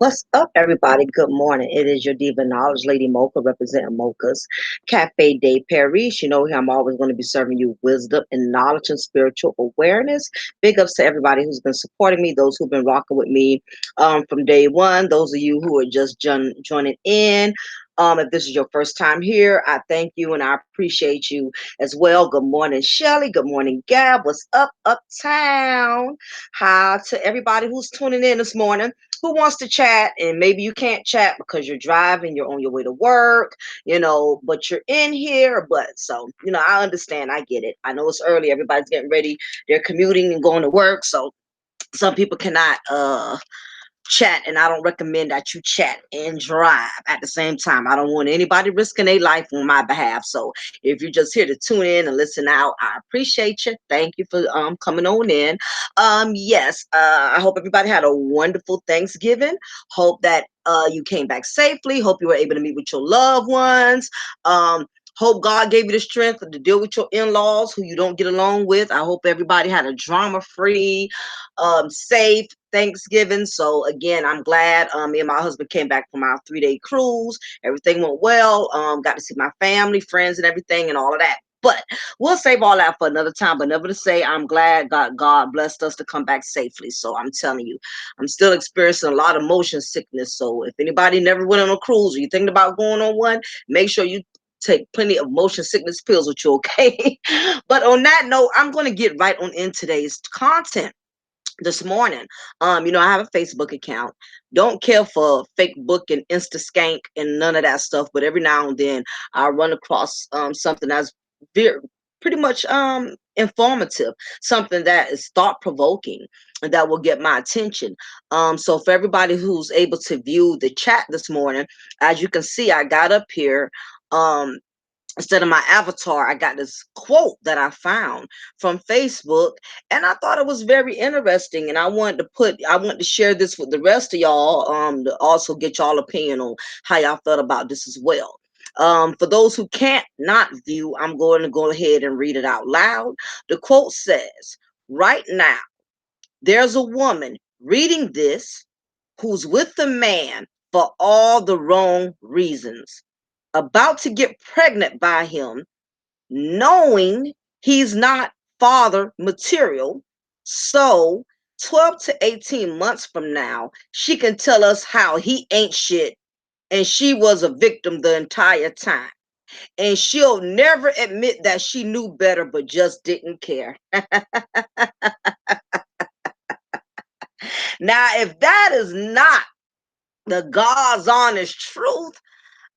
What's up, everybody? Good morning. It is your diva knowledge, Lady Mocha, representing Mocha's Cafe de Paris. You know, I'm always going to be serving you wisdom and knowledge and spiritual awareness. Big ups to everybody who's been supporting me, those who've been rocking with me from day one, those of you who are just joining in. If this is your first time here, I thank you and I appreciate you as well. Good morning, Shelly. Good morning, Gab. What's up, uptown? Hi to everybody who's tuning in this morning who wants to chat, and maybe you can't chat because you're driving, you're on your way to work, but you're in here. But so, I understand. I get it. I know it's early. Everybody's getting ready. They're commuting and going to work. So some people cannot chat, and I don't recommend that you chat and drive at the same time. I don't want anybody risking their life on my behalf. So if you're just here to tune in and listen out, I appreciate you. Thank you for coming on in. Yes, I hope everybody had a wonderful Thanksgiving. Hope that you came back safely. Hope you were able to meet with your loved ones. Hope God gave you the strength to deal with your in-laws who you don't get along with. I hope everybody had a drama-free, safe Thanksgiving. So again, I'm glad me and my husband came back from our 3-day cruise. Everything went well. Got to see my family, friends, and everything, and all of that. But we'll save all that for another time. But never to say, I'm glad God blessed us to come back safely. So I'm telling you, I'm still experiencing a lot of motion sickness. So if anybody never went on a cruise or you thinking about going on one, make sure you take plenty of motion sickness pills with you, okay? But on that note, I'm going to get right on in today's content this morning. I have a Facebook account. Don't care for fake book and insta skank and none of that stuff, but every now and then I run across something that's very pretty much informative, something that is thought provoking and that will get my attention. So for everybody who's able to view the chat this morning, as you can see, I got up here, um instead of my avatar, I got this quote that I found from Facebook, and I thought it was very interesting. And I want to share this with the rest of y'all, to also get y'all opinion on how y'all felt about this as well. For those who can't not view, I'm going to go ahead and read it out loud. The quote says, "Right now, there's a woman reading this who's with a man for all the wrong reasons, about to get pregnant by him, knowing he's not father material. So 12 to 18 months from now, she can tell us how he ain't shit and she was a victim the entire time. And she'll never admit that she knew better but just didn't care." Now, if that is not the God's honest truth,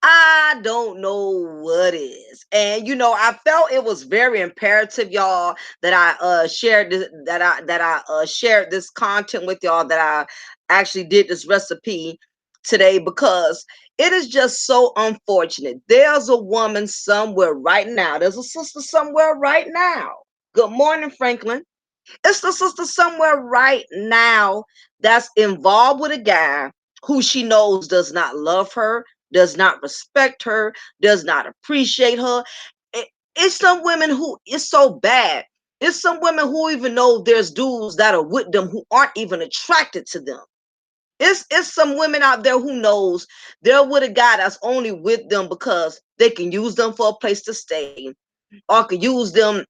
I don't know what is. And I felt it was very imperative, y'all, that I shared this, that I shared this content with y'all, that I actually did this recipe today, because it is just so unfortunate. There's a woman somewhere right now. There's a sister somewhere right now. Good morning, Franklin. It's the sister somewhere right now that's involved with a guy who she knows does not love her, does not respect her, does not appreciate her. It's some women who it's so bad. It's some women who even know there's dudes that are with them who aren't even attracted to them. It's some women out there who knows they're with a guy that's only with them because they can use them for a place to stay, or can use them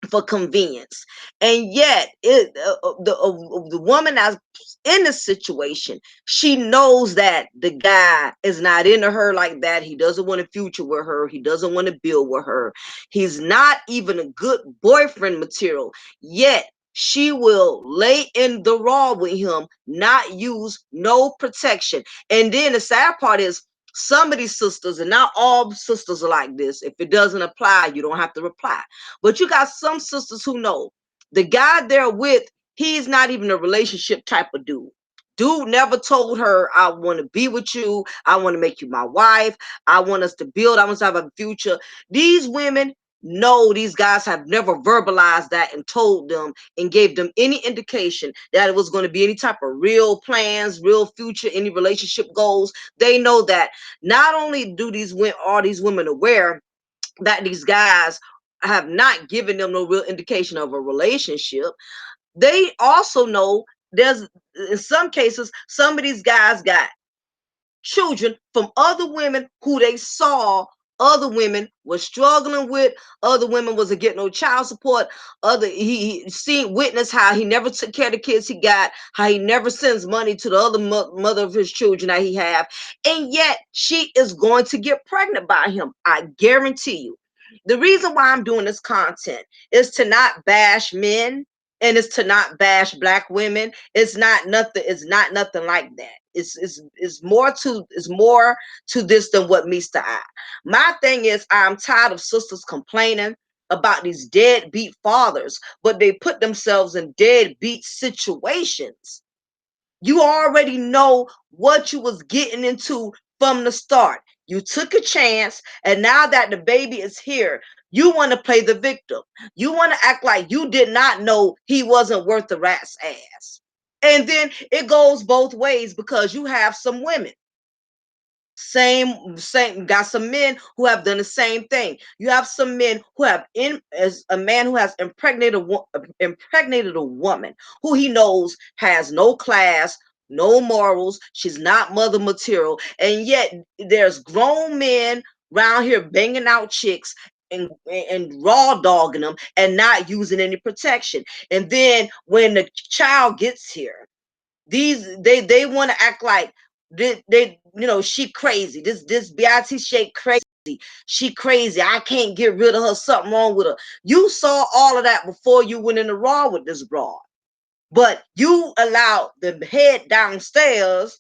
for convenience. And yet the woman that's in the situation, she knows that the guy is not into her like that. He doesn't want a future with her. He doesn't want to build with her. He's not even a good boyfriend material. Yet she will lay in the raw with him, not use no protection. And then the sad part is, some of these sisters, and not all sisters are like this. If it doesn't apply, you don't have to reply. But you got some sisters who know the guy they're with, he's not even a relationship type of dude. Dude never told her, "I want to be with you. I want to make you my wife. I want us to build. I want us to have a future." These women know these guys have never verbalized that and told them and gave them any indication that it was going to be any type of real plans, real future, any relationship goals. They know that not only do these women, are these women aware that these guys have not given them no real indication of a relationship, they also know there's, in some cases, some of these guys got children from other women who they saw other women were struggling with, other women wasn't getting no child support, other he seen witness how he never took care of the kids he got, how he never sends money to the other mother of his children that he have, and yet she is going to get pregnant by him. I guarantee you. The reason why I'm doing this content is to not bash men, and it's to not bash black women. It's not nothing like that. It's more to this than what meets the eye. My thing is, I'm tired of sisters complaining about these deadbeat fathers, but they put themselves in deadbeat situations. You already know what you was getting into from the start. You took a chance, and now that the baby is here, you want to play the victim. You want to act like you did not know he wasn't worth the rat's ass. And then it goes both ways, because you have some women, same got some men who have done the same thing. You have some men who have, in as a man who has impregnated a woman who he knows has no class, no morals, she's not mother material, and yet there's grown men around here banging out chicks, and raw dogging them and not using any protection. And then when the child gets here, they want to act like she crazy. This Beatrice Shake crazy. She crazy. I can't get rid of her. Something wrong with her. You saw all of that before you went in the raw with this broad, but you allowed the head downstairs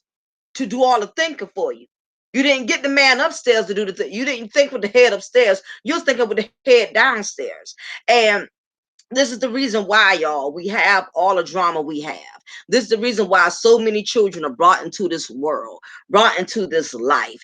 to do all the thinking for you. You didn't get the man upstairs to do the thing. You didn't think with the head upstairs. You was thinking with the head downstairs. And this is the reason why, y'all, we have all the drama we have. This is the reason why so many children are brought into this world, brought into this life,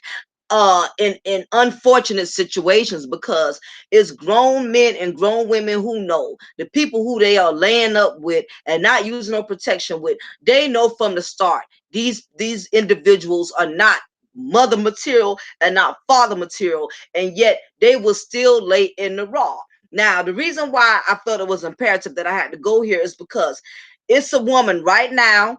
in unfortunate situations, because it's grown men and grown women who know the people who they are laying up with and not using no protection with. They know from the start these individuals are not mother material and not father material, and yet they will still lay in the raw. Now, the reason why I felt it was imperative that I had to go here is because it's a woman right now,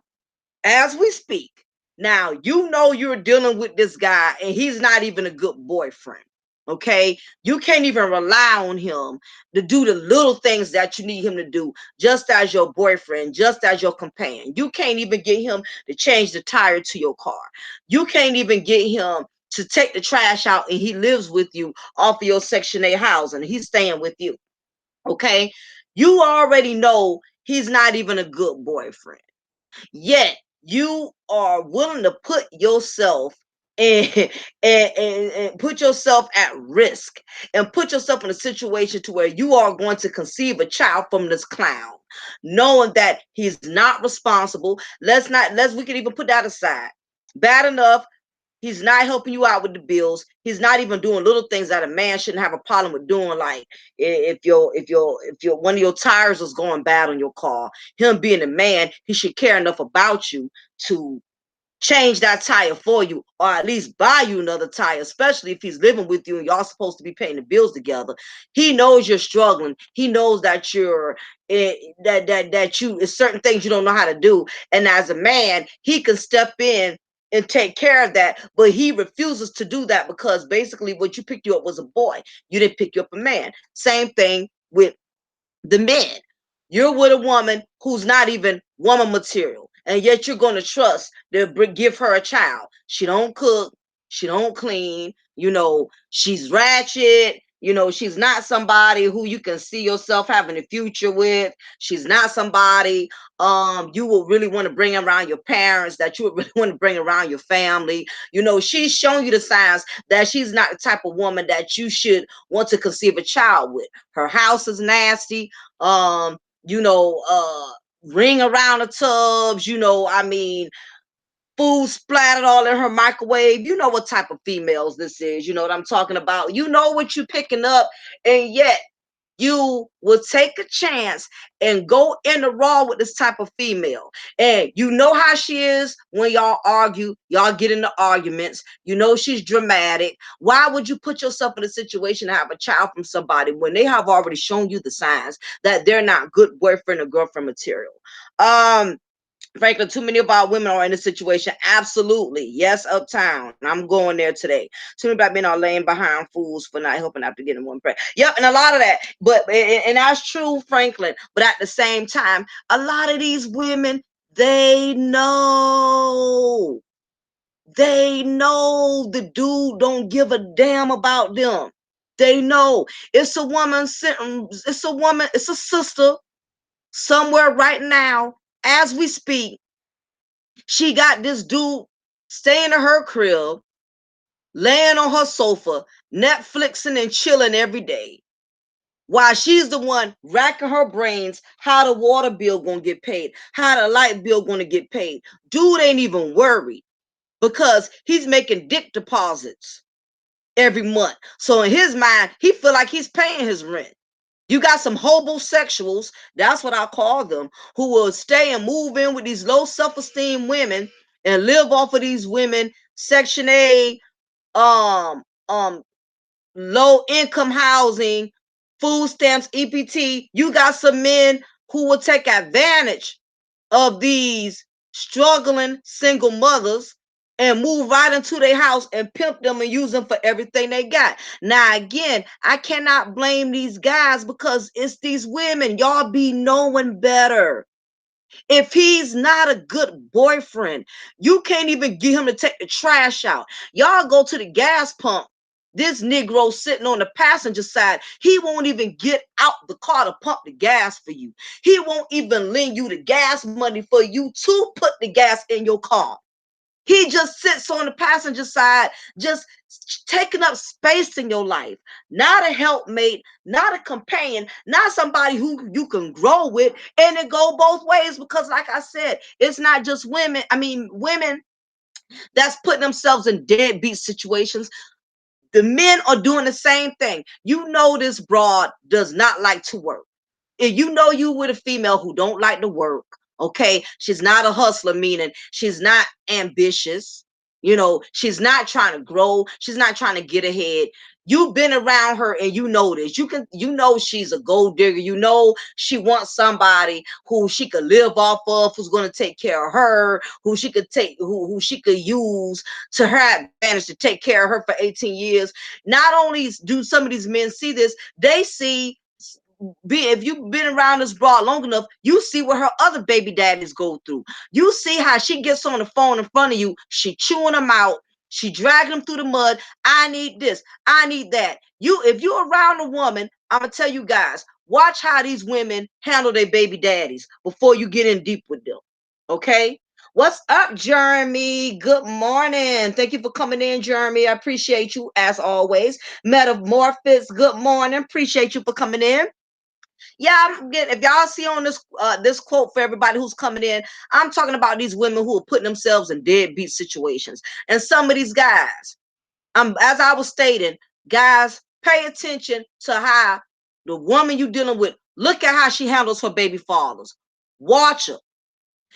as we speak. Now, you're dealing with this guy and he's not even a good boyfriend. Okay, you can't even rely on him to do the little things that you need him to do, just as your boyfriend, just as your companion. You can't even get him to change the tire to your car. You can't even get him to take the trash out, and he lives with you off of your Section 8 house and he's staying with you. Okay, you already know he's not even a good boyfriend. Yet you are willing to put yourself and, and put yourself at risk and put yourself in a situation to where you are going to conceive a child from this clown, knowing that he's not responsible. We can even put that aside. Bad enough, he's not helping you out with the bills. He's not even doing little things that a man shouldn't have a problem with doing. Like if your one of your tires is going bad on your car, him being a man, he should care enough about you to change that tire for you, or at least buy you another tire, especially if he's living with you and y'all supposed to be paying the bills together. He knows you're struggling. He knows that you it's certain things you don't know how to do. And as a man, he can step in and take care of that, but he refuses to do that because basically what you picked you up was a boy. You didn't pick you up a man. Same thing with the men. You're with a woman who's not even woman material, and yet you're going to trust to give her a child. She don't cook, she don't clean, she's ratchet, she's not somebody who you can see yourself having a future with. She's not somebody you will really want to bring around your parents, that you would really want to bring around your family. She's showing you the signs that she's not the type of woman that you should want to conceive a child with. Her house is nasty. um you know uh Ring around the tubs, I mean, food splattered all in her microwave. You know what type of females this is. You know what I'm talking about. You know what you're picking up, and yet you will take a chance and go in the raw with this type of female. And you know how she is when y'all argue, y'all get into arguments. You know she's dramatic. Why would you put yourself in a situation to have a child from somebody when they have already shown you the signs that they're not good boyfriend or girlfriend material? Frankly, too many of our women are in this situation. Absolutely. Yes, uptown. I'm going there today. Too many black men are laying behind fools for not helping after getting one pregnant. Yep, and a lot of that. But and that's true, Franklin. But at the same time, a lot of these women, they know. They know the dude don't give a damn about them. They know. It's a woman sitting, it's a sister somewhere right now as we speak. She got this dude staying in her crib, laying on her sofa, Netflixing and chilling every day, while she's the one racking her brains how the water bill gonna get paid, how the light bill gonna get paid. Dude ain't even worried because he's making dick deposits every month. So in his mind, he feel like he's paying his rent. You got some homosexuals, that's what I call them, who will stay and move in with these low self-esteem women and live off of these women, Section 8, um, um, low income housing, food stamps, EPT. You got some men who will take advantage of these struggling single mothers and move right into their house and pimp them and use them for everything they got. Now, again, I cannot blame these guys because it's these women. Y'all be knowing better. If he's not a good boyfriend, you can't even get him to take the trash out. Y'all go to the gas pump. This Negro sitting on the passenger side, he won't even get out the car to pump the gas for you. He won't even lend you the gas money for you to put the gas in your car. He just sits on the passenger side, just taking up space in your life. Not a helpmate, not a companion, not somebody who you can grow with. And it go both ways because, like I said, it's not just women. I mean, women that's putting themselves in deadbeat situations. The men are doing the same thing. You know, this broad does not like to work. If you know you with a female who don't like to work, okay, she's not a hustler, meaning she's not ambitious, she's not trying to grow, she's not trying to get ahead. You've been around her and you know this. She's a gold digger. You know she wants somebody who she could live off of, who's going to take care of her, who she could use to her advantage to take care of her for 18 years. Not only do some of these men see this, they see, if you've been around this broad long enough, you see what her other baby daddies go through. You see how she gets on the phone in front of you, she chewing them out, she dragging them through the mud. I need this, I need that. If you're around a woman, I'm gonna tell you guys, watch how these women handle their baby daddies before you get in deep with them. Okay? What's up, Jeremy? Good morning. Thank you for coming in, Jeremy. I appreciate you as always. Metamorphosis, good morning. Appreciate you for coming in. Yeah, if y'all see on this quote for everybody who's coming in, I'm talking about these women who are putting themselves in deadbeat situations. And some of these guys, as I was stating, guys, pay attention to how the woman you're dealing with, look at how she handles her baby fathers. Watch her.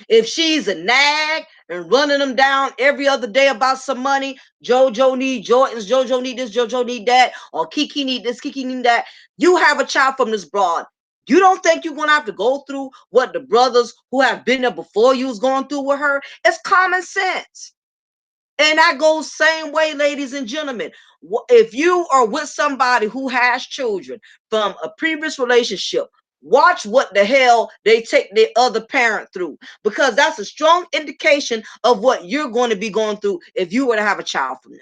If she's a nag and running them down every other day about some money, JoJo need Jordans, JoJo need this, JoJo need that, or Kiki need this, Kiki need that. You have a child from this broad. You don't think you're gonna have to go through what the brothers who have been there before you was going through with her? It's common sense. And that goes same way, ladies and gentlemen. If you are with somebody who has children from a previous relationship, watch what the hell they take their other parent through, because that's a strong indication of what you're going to be going through if you were to have a child from them.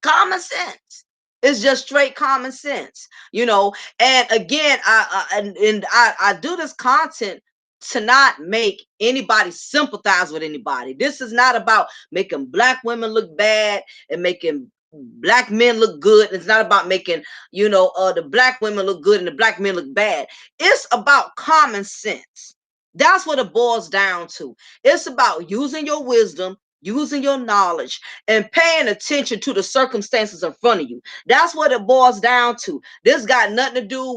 Common sense. It's just straight common sense. And again, I do this content to not make anybody sympathize with anybody. This is not about making black women look bad and making black men look good. It's not about making the black women look good and the black men look bad. It's about common sense. That's what it boils down to. It's about using your wisdom, using your knowledge, and paying attention to the circumstances in front of you. That's what it boils down to. This got nothing to do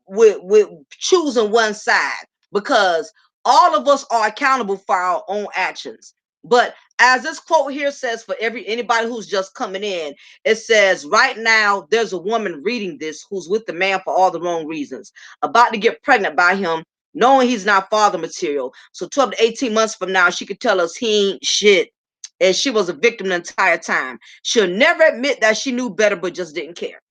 with choosing one side, because all of us are accountable for our own actions. But as this quote here says, for anybody who's just coming in, it says, right now there's a woman reading this who's with the man for all the wrong reasons, about to get pregnant by him, knowing he's not father material. So 12 to 18 months from now, she could tell us he ain't shit, and she was a victim the entire time. She'll never admit that she knew better, but just didn't care.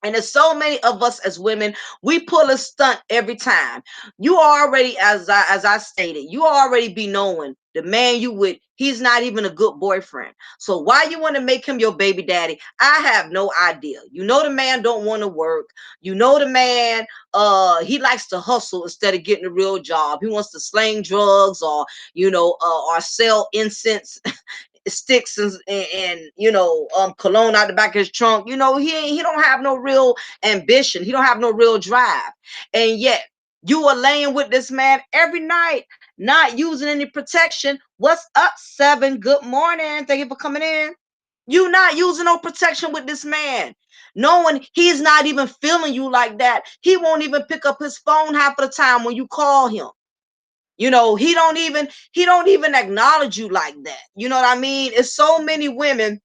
And there's so many of us as women, we pull a stunt every time. You already, as I stated, you already be knowing the man you with, he's not even a good boyfriend. So why you want to make him your baby daddy? I have no idea. You know the man don't want to work. You know the man, he likes to hustle instead of getting a real job. He wants to sling drugs, or or sell incense sticks and cologne out the back of his trunk. He don't have no real ambition. He don't have no real drive. And yet you are laying with this man every night, not using any protection. What's up, Seven? Good morning. Thank you for coming in. You not using no protection with this man, knowing he's not even feeling you like that. He won't even pick up his phone half of the time when you call him. He don't even acknowledge you like that. You know what I mean? It's so many women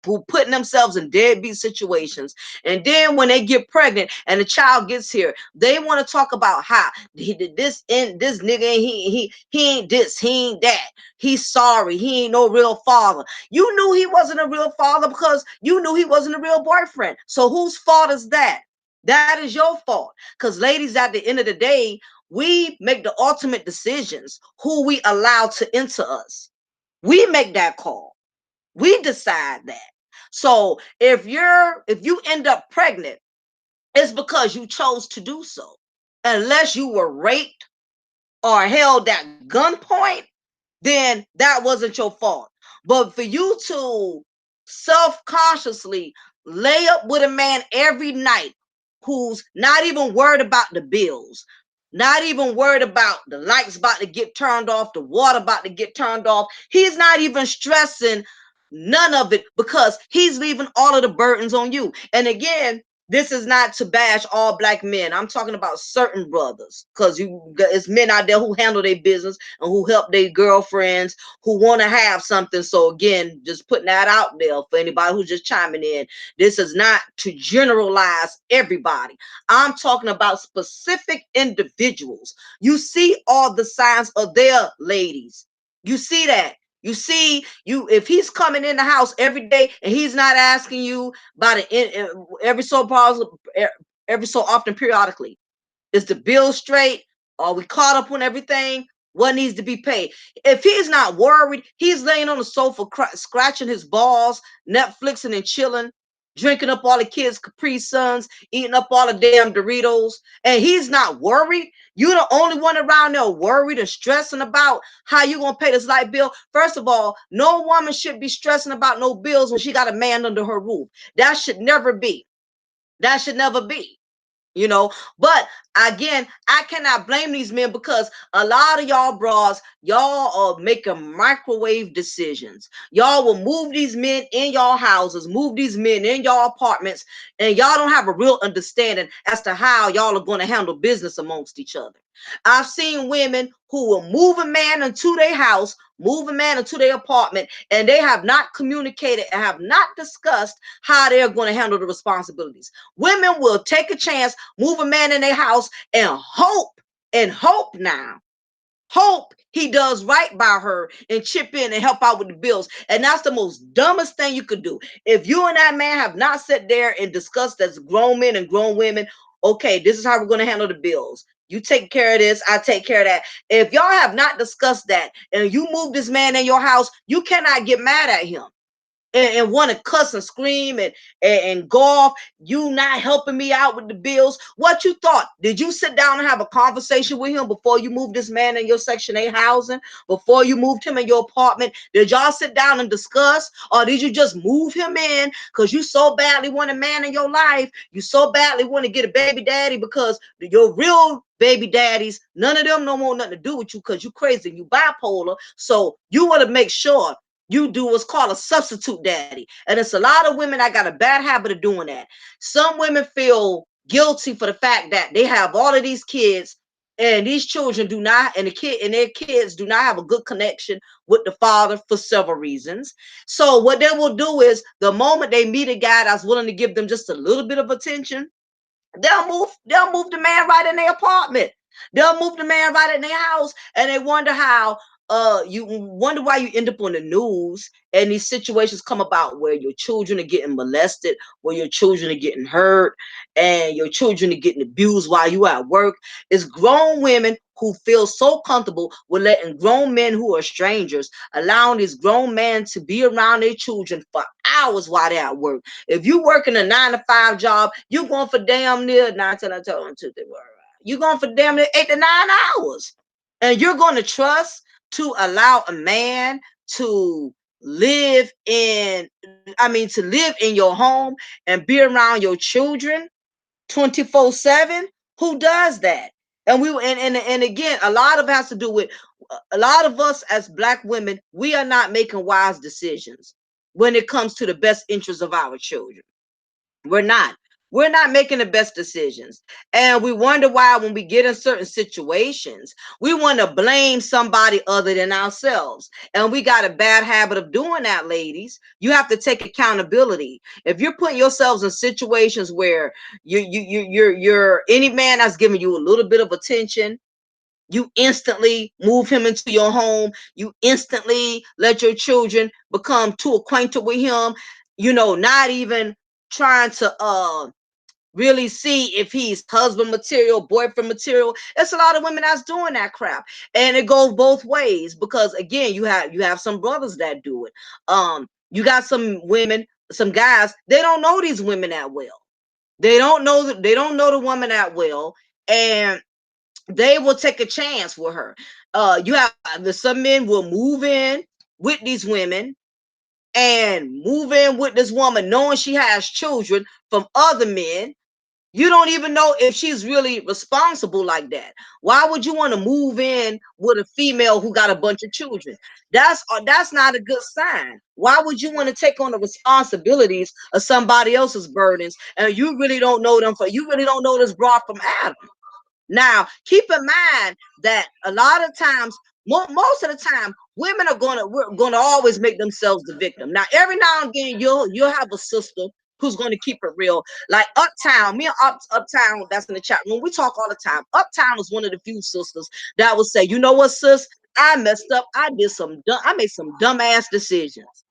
who putting themselves in deadbeat situations. And then when they get pregnant and the child gets here, they want to talk about how he did this and this nigga, and he ain't this, he ain't that. He's sorry. He ain't no real father. You knew he wasn't a real father because you knew he wasn't a real boyfriend. So whose fault is that? That is your fault. Because ladies, at the end of the day, we make the ultimate decisions who we allow to enter us. We make that call. We decide that. So if you end up pregnant, it's because you chose to do so. Unless you were raped or held at gunpoint, then that wasn't your fault. But for you to self-consciously lay up with a man every night who's not even worried about the bills, not even worried about the lights about to get turned off, the water about to get turned off, he's not even stressing none of it because he's leaving all of the burdens on you. And again, this is not to bash all black men. I'm talking about certain brothers, because it's men out there who handle their business and who help their girlfriends who want to have something. So again, just putting that out there for anybody who's just chiming in. This is not to generalize everybody. I'm talking about specific individuals. You see all the signs of their ladies. You see that. You see, if he's coming in the house every day and he's not asking you about it every so often periodically, is the bill straight? Are we caught up on everything? What needs to be paid? If he's not worried, he's laying on the sofa scratching his balls, Netflixing and chilling, drinking up all the kids' Capri Suns, eating up all the damn Doritos, and he's not worried. You're the only one around there worried and stressing about how you gonna pay this light bill. First of all, no woman should be stressing about no bills when she got a man under her roof. That should never be. That should never be. You know, but again, I cannot blame these men because a lot of y'all bras, y'all are making microwave decisions. Y'all will move these men in y'all houses, move these men in y'all apartments, and y'all don't have a real understanding as to how y'all are going to handle business amongst each other. I've seen women who will move a man into their house, move a man into their apartment, and they have not communicated and have not discussed how they're going to handle the responsibilities. Women will take a chance, move a man in their house, and hope now, hope he does right by her and chip in and help out with the bills. And that's the most dumbest thing you could do. If you and that man have not sat there and discussed as grown men and grown women, okay, this is how we're going to handle the bills. You take care of this, I take care of that. If y'all have not discussed that and you move this man in your house, you cannot get mad at him and want to cuss and scream and go off. You not helping me out with the bills. What you thought? Did you sit down and have a conversation with him before you moved this man in your Section 8 housing? Before you moved him in your apartment? Did y'all sit down and discuss? Or did you just move him in because you so badly want a man in your life? You so badly want to get a baby daddy because your real baby daddies, none of them no more nothing to do with you because you crazy and you bipolar. So you want to make sure you do what's called a substitute daddy. And it's a lot of women that got a bad habit of doing that. Some women feel guilty for the fact that they have all of these kids and these children do not, and their kids do not have a good connection with the father for several reasons. So what they will do is the moment they meet a guy that's willing to give them just a little bit of attention, they'll move the man right in their apartment. They'll move the man right in their house, and they wonder how you wonder why you end up on the news and these situations come about where your children are getting molested, where your children are getting hurt, and your children are getting abused while you at work. It's grown women who feel so comfortable with letting grown men who are strangers, allowing these grown men to be around their children for hours while they're at work. If you working a 9 to 5 job, you going for damn near 9 till I told them to the world. You going for damn near 8 to 9 hours, and you're going to trust to allow a man to live in, to live in your home and be around your children 24/7? Who does that? And again, a lot of it has to do with a lot of us as black women. We are not making wise decisions when it comes to the best interest of our children. We're not. We're not making the best decisions. And we wonder why when we get in certain situations, we want to blame somebody other than ourselves. And we got a bad habit of doing that, ladies. You have to take accountability. If you're putting yourselves in situations where you're any man that's giving you a little bit of attention, you instantly move him into your home. You instantly let your children become too acquainted with him, not even trying to really see if he's husband material, boyfriend material. It's a lot of women that's doing that crap, and it goes both ways, because again, you have some brothers that do it. You got some women, some guys, they don't know these women that well. They don't know the woman that well, and they will take a chance with her. You have some men will move in with these women and move in with this woman knowing she has children from other men. You don't even know if she's really responsible like that. Why would you want to move in with a female who got a bunch of children? That's not a good sign. Why would you want to take on the responsibilities of somebody else's burdens, and you really don't know them, for you really don't know this broad from Adam? Now, keep in mind that a lot of times, most of the time, women are we're gonna always make themselves the victim. Now, every now and again, you'll have a sister who's going to keep it real. Like Uptown, me and Uptown, that's in the chat room. We talk all the time. Uptown is one of the few sisters that will say, "You know what, sis? I messed up. I made some dumbass decisions."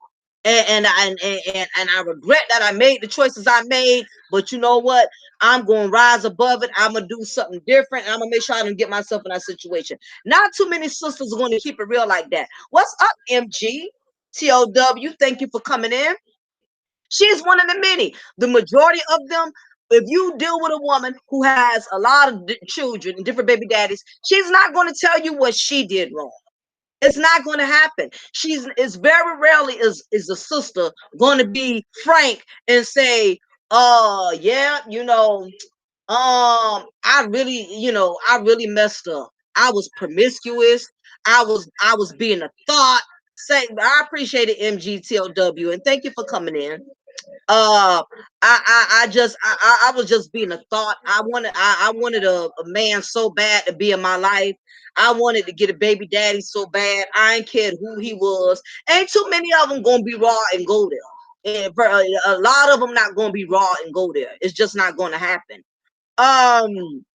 And I regret that I made the choices I made. But you know what? I'm gonna rise above it. I'm gonna do something different. I'm gonna make sure I don't get myself in that situation. Not too many sisters are going to keep it real like that. What's up, MG? TOW? Thank you for coming in. She's one of the many. The majority of them, if you deal with a woman who has a lot of children and different baby daddies, she's not going to tell you what she did wrong. It's not going to happen. It's very rarely is a sister going to be frank and say, yeah, I really messed up. I was promiscuous. I was being a thought. Say, I appreciate it, MGTLW, and thank you for coming in. uh I was just being a thought. I wanted a man so bad to be in my life. I wanted to get a baby daddy so bad. I ain't cared who he was. Ain't too many of them gonna be raw and go there. And a lot of them not gonna be raw and go there. It's just not gonna happen. um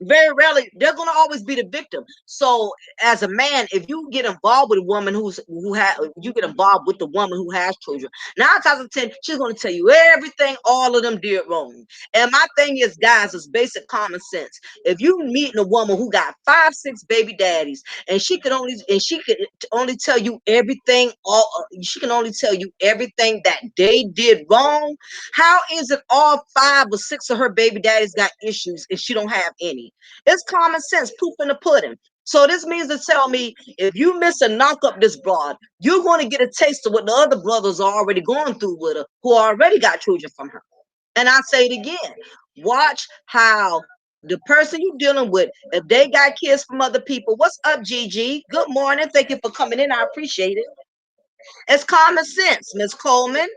very rarely they're going to always be the victim. So as a man, if you get involved with a woman you get involved with the woman who has children, 9 times out of 10 she's going to tell you everything all of them did wrong. And my thing is, guys, it's basic common sense. If you meet a woman who got 5 6 baby daddies, and she could only tell you everything, all she can only tell you everything that they did wrong, how is it all 5 or 6 of her baby daddies got issues and she don't have any? It's common sense, proof in the pudding. So this means to tell me, if you miss and knock up this broad, you're going to get a taste of what the other brothers are already going through with her, who already got children from her. And I say it again, watch how the person you're dealing with, if they got kids from other people. What's up, Gigi? Good morning. Thank you for coming in. I appreciate it. It's common sense, Miss Coleman.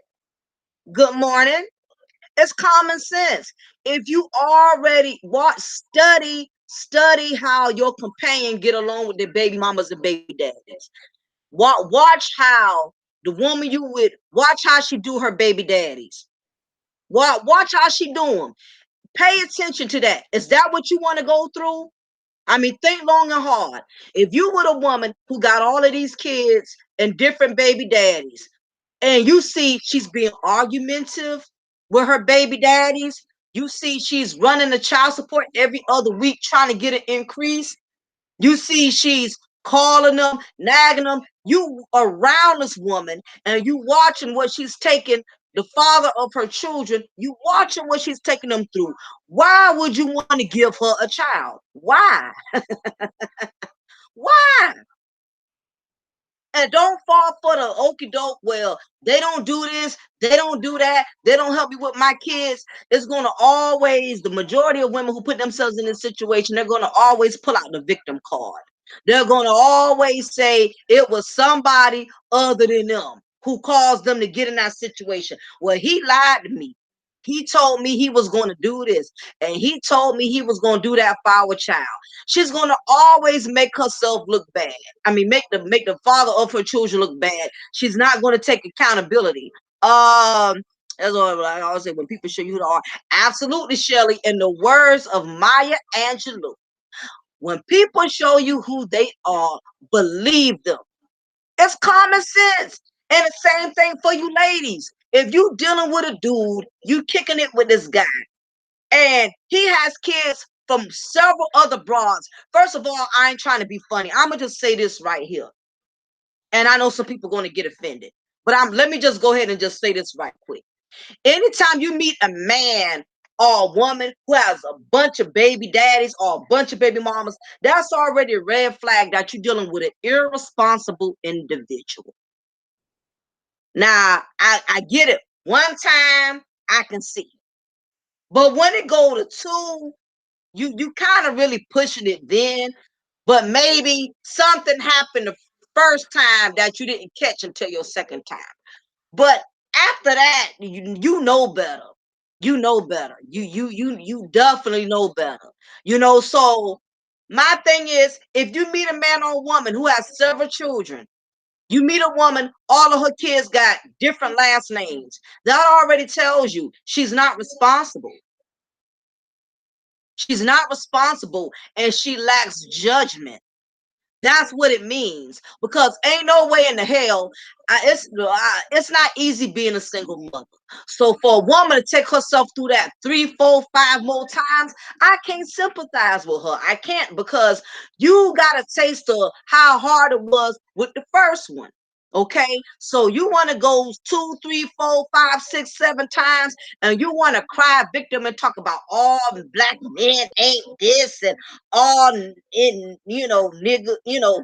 Good morning. It's common sense. If you already study how your companion get along with their baby mamas and baby daddies. Watch how the woman you with, watch how she do her baby daddies. Watch how she do them. Pay attention to that. Is that what you want to go through? I mean, think long and hard. If you with a woman who got all of these kids and different baby daddies, and you see she's being argumentative with her baby daddies, you see she's running the child support every other week trying to get an increase, you see she's calling them, nagging them, you around this woman and you watching what she's taking the father of her children, you watching what she's taking them through. Why would you want to give her a child? Why? Why? And don't fall for the okey doke. Well, they don't do this, they don't do that, they don't help me with my kids. It's going to always, the majority of women who put themselves in this situation, they're going to always pull out the victim card. They're going to always say it was somebody other than them who caused them to get in that situation. Well, he lied to me. He told me he was going to do this, and he told me he was going to do that for our child. She's going to always make herself look bad. I mean, make the father of her children look bad. She's not going to take accountability. That's what I always say when people show you who they are. Absolutely, Shelley. In the words of Maya Angelou, when people show you who they are, believe them. It's common sense. And the same thing for you ladies. If you dealing with a dude, you kicking it with this guy, and he has kids from several other broads. First of all, I ain't trying to be funny. I'm gonna just say this right here. And I know some people are gonna get offended. But let me just go ahead and just say this right quick. Anytime you meet a man or a woman who has a bunch of baby daddies or a bunch of baby mamas, that's already a red flag that you're dealing with an irresponsible individual. Now, I get it. One time I can see. But when it go to two, you kind of really pushing it then. But maybe something happened the first time that you didn't catch until your second time. But after that, you know better. You know better. You definitely know better. So my thing is, if you meet a man or a woman who has several children, you meet a woman, all of her kids got different last names. That already tells you she's not responsible. She's not responsible, and she lacks judgment. That's what it means. Because ain't no way in the hell, it's not easy being a single mother. So for a woman to take herself through that 3, 4, 5 more times, I can't sympathize with her. I can't, because you got a taste of how hard it was with the first one. Okay, so you want to go 2, 3, 4, 5, 6, 7 times, and you want to cry victim and talk about all black men ain't this, and all in nigga,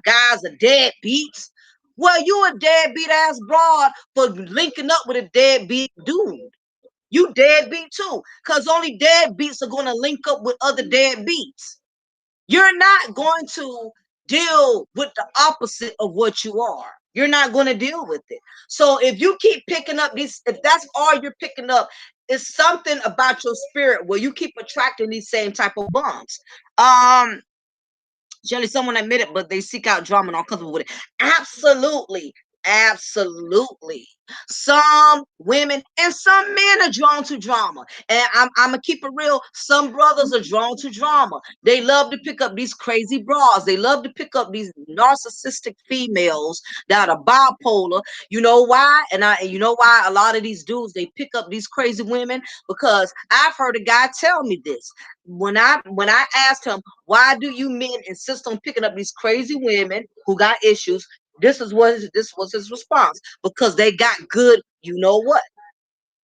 guys are deadbeats. Well, you a deadbeat ass broad for linking up with a deadbeat dude. You deadbeat too, because only deadbeats are going to link up with other deadbeats. You're not going to deal with the opposite of what you are. You're not going to deal with it. So if you keep picking up these, if that's all you're picking up, it's something about your spirit where you keep attracting these same type of bums. Surely someone admitted, but they seek out drama and are comfortable with it. Absolutely. Absolutely. Some women and some men are drawn to drama. And I'm going to keep it real. Some brothers are drawn to drama. They love to pick up these crazy bras. They love to pick up these narcissistic females that are bipolar. You know why? You know why a lot of these dudes, they pick up these crazy women? Because I've heard a guy tell me this. When I asked him, why do you men insist on picking up these crazy women who got issues? This was his response. Because they got good, you know what?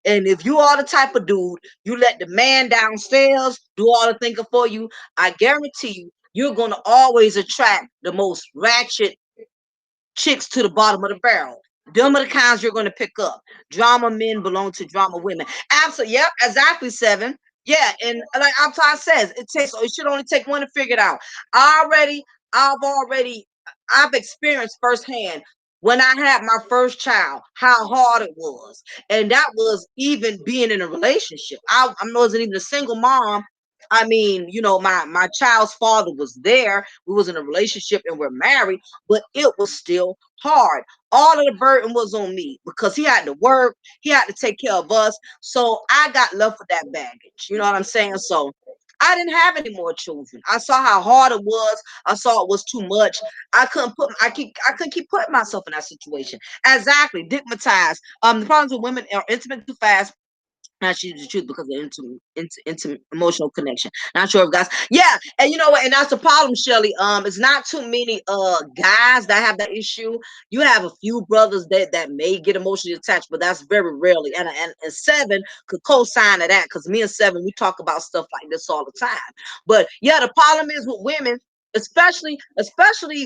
And if you are the type of dude, you let the man downstairs do all the thinking for you, I guarantee you're gonna always attract the most ratchet chicks to the bottom of the barrel. Them are the kinds you're going to pick up. Drama men belong to drama women. Absolutely. Yep, exactly, Seven. Yeah, and like Aptar says, it should only take one to figure it out. I've already I've experienced firsthand when I had my first child, how hard it was. And that was even being in a relationship. I wasn't even a single mom. I mean, my child's father was there. We was in a relationship and we're married, but it was still hard. All of the burden was on me because he had to work, he had to take care of us. So I got left with that baggage. You know what I'm saying? So I didn't have any more children. I saw how hard it was. I saw it was too much. I couldn't keep putting myself in that situation. Exactly, stigmatized. The problems with women are intimate too fast. Not choose the truth because of into emotional connection. Not sure if guys, yeah, and you know what, and that's the problem, Shelly. It's not too many guys that have that issue. You have a few brothers that may get emotionally attached, but that's very rarely. And Seven could co-sign to that because me and Seven, we talk about stuff like this all the time. But yeah, the problem is with women, especially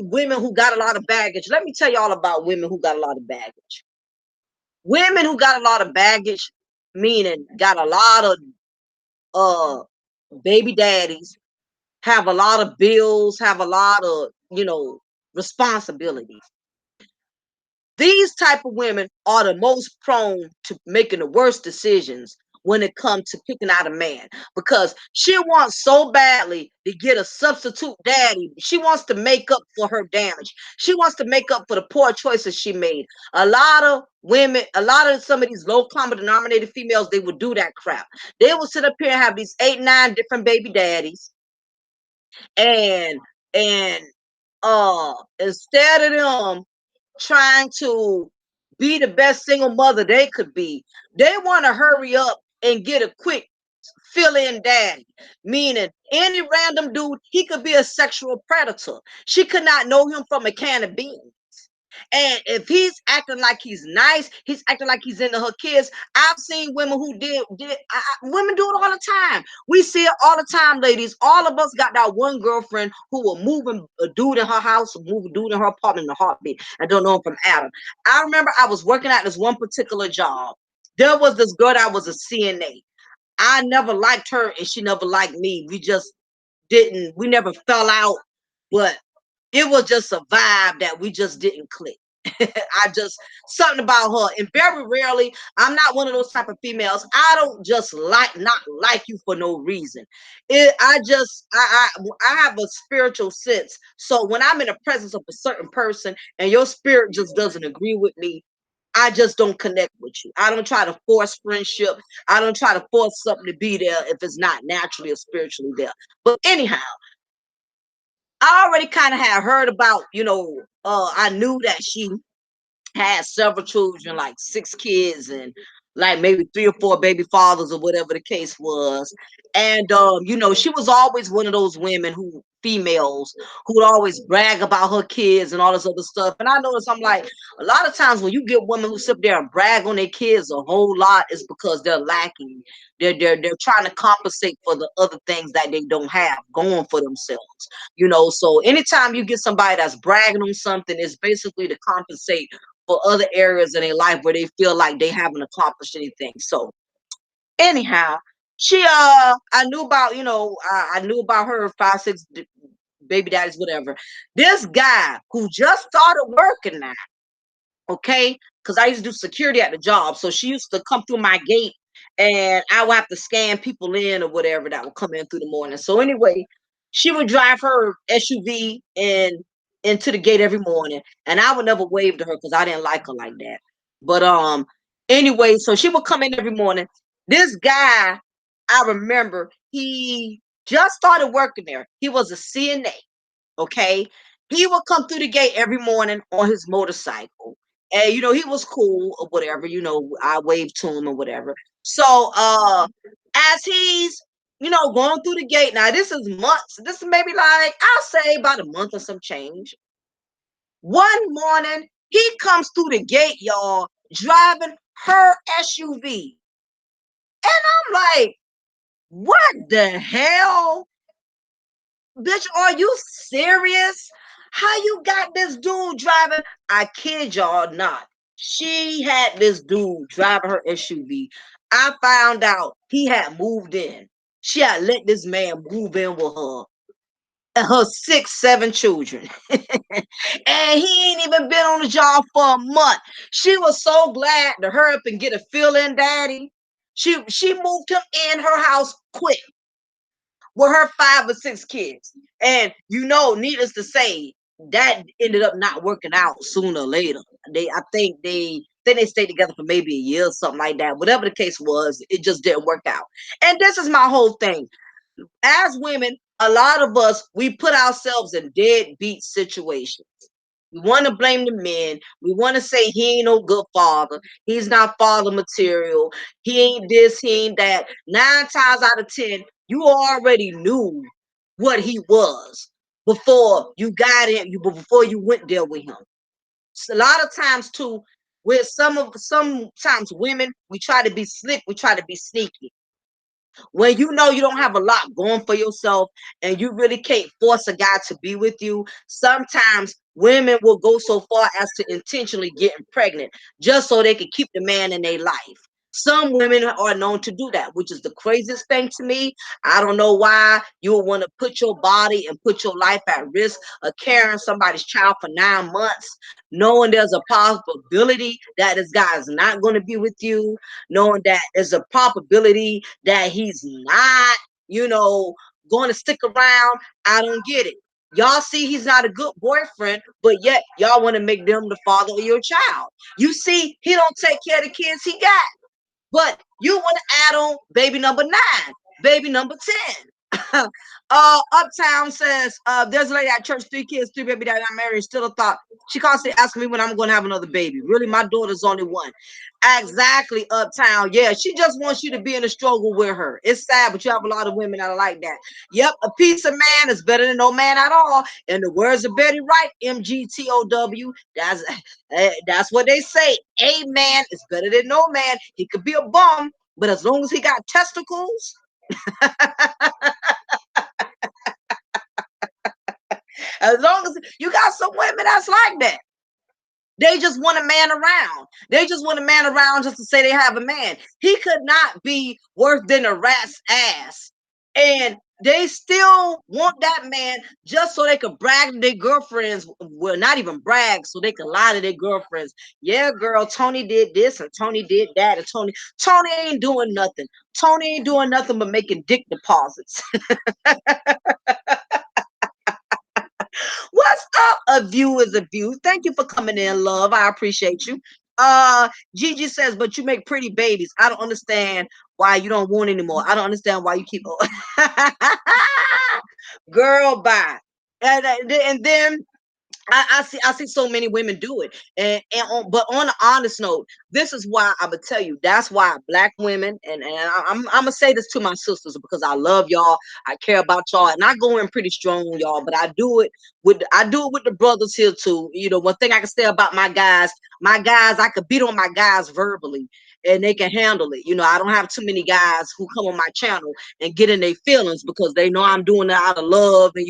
women who got a lot of baggage. Let me tell you all about women who got a lot of baggage. Women who got a lot of baggage, meaning got a lot of baby daddies, have a lot of bills, have a lot of responsibilities. These type of women are the most prone to making the worst decisions when it comes to picking out a man, because she wants so badly to get a substitute daddy. She wants to make up for her damage. She wants to make up for the poor choices she made. A lot of women, a lot of some of these low common denominator females, they would do that crap. They will sit up here and have these 8, 9 different baby daddies, and and instead of them trying to be the best single mother they could be, they want to hurry up and get a quick fill-in daddy, meaning any random dude, he could be a sexual predator. She could not know him from a can of beans. And if he's acting like he's nice, he's acting like he's into her kids. I've seen women who women do it all the time. We see it all the time, ladies. All of us got that one girlfriend who will move a dude in her house, move a dude in her apartment in a heartbeat, and don't know him from Adam. I remember I was working at this one particular job. There was this girl that was a CNA. I never liked her, and she never liked me. We never fell out, but it was just a vibe that we just didn't click. I just something about her, and very rarely, I'm not one of those type of females. I don't just not like you for no reason. I have a spiritual sense. So when I'm in the presence of a certain person and your spirit just doesn't agree with me, I just don't connect with you. I don't try to force friendship. I don't try to force something to be there if it's not naturally or spiritually there. But anyhow, I already kind of had heard about, I knew that she had several children, like 6 kids, and like maybe 3 or 4 baby fathers, or whatever the case was. And she was always one of those women females who would always brag about her kids and all this other stuff. And I noticed, I'm like, a lot of times when you get women who sit there and brag on their kids a whole lot, is because they're lacking. They're trying to compensate for the other things that they don't have going for themselves. So anytime you get somebody that's bragging on something, it's basically to compensate for other areas in their life where they feel like they haven't accomplished anything. So anyhow, I knew about, I knew about her 5, 6 baby daddies, whatever. This guy who just started working now, okay, because I used to do security at the job, so she used to come through my gate, and I would have to scan people in or whatever that would come in through the morning. So anyway, she would drive her SUV into the gate every morning, and I would never wave to her because I didn't like her like that. But anyway, so she would come in every morning. This guy, I remember, he just started working there. He was a CNA. Okay, he would come through the gate every morning on his motorcycle, and he was cool or whatever. I waved to him or whatever. So as he's going through the gate, now this is months, this is maybe like, I'll say about a month or some change. One morning he comes through the gate, y'all, driving her SUV, and I'm like, what the hell? Bitch, are you serious? How you got this dude driving? I kid y'all not. She had this dude driving her SUV. I found out he had moved in. She had let this man move in with her and her 6, 7 children. And he ain't even been on the job for a month. She was so glad to hurry up and get a fill-in daddy. She moved him in her house quick with her 5 or 6 kids. And needless to say, that ended up not working out sooner or later. I think they stayed together for maybe a year or something like that. Whatever the case was, it just didn't work out. And this is my whole thing. As women, a lot of us, we put ourselves in deadbeat situations. We want to blame the men. We want to say he ain't no good father. He's not father material. He ain't this, he ain't that. 9 times out of 10, you already knew what he was before you got him, before you went there with him. So a lot of times too, with sometimes women, we try to be slick, we try to be sneaky. When you don't have a lot going for yourself and you really can't force a guy to be with you, sometimes women will go so far as to intentionally get pregnant just so they can keep the man in their life. Some women are known to do that, which is the craziest thing to me. I don't know why you would want to put your body and put your life at risk of carrying somebody's child for 9 months, knowing there's a possibility that this guy is not going to be with you, knowing that there's a probability that he's not, you know, going to stick around. I don't get it. Y'all see he's not a good boyfriend, but yet y'all want to make them the father of your child. You see, he don't take care of the kids he got. But you want to add on baby number 9, baby number 10. Uptown says, there's a lady at church, 3 kids, 3 baby that I'm married, still a thought. She constantly asking me when I'm going to have another baby. Really, my daughter's only one. Exactly, Uptown. Yeah, she just wants you to be in a struggle with her. It's sad, but you have a lot of women that are like that. Yep, a piece of man is better than no man at all. In the words of Betty Wright, MGTOW, that's what they say. A man is better than no man. He could be a bum, but as long as he got testicles, as long as you got some women that's like that. They just want a man around. They just want a man around just to say they have a man. He could not be worse than a rat's ass. And they still want that man just so they could brag to their girlfriends. Well, not even brag, so they could lie to their girlfriends. Yeah, girl, Tony did this and Tony did that. And Tony ain't doing nothing. Tony ain't doing nothing but making dick deposits. What's up? A view is a view. Thank you for coming in, love. I appreciate you. Gigi says, but you make pretty babies. I don't understand why you don't want anymore. I don't understand why you keep girl bye. And then I see so many women do it, but on an honest note, this is why I would tell you. That's why black women, I'm gonna say this to my sisters because I love y'all, I care about y'all, and I go in pretty strong on y'all. But I do it with the brothers here too. You know, one thing I can say about my guys, I could beat on my guys verbally. And they can handle it. You know, I don't have too many guys who come on my channel and get in their feelings because they know I'm doing it out of love and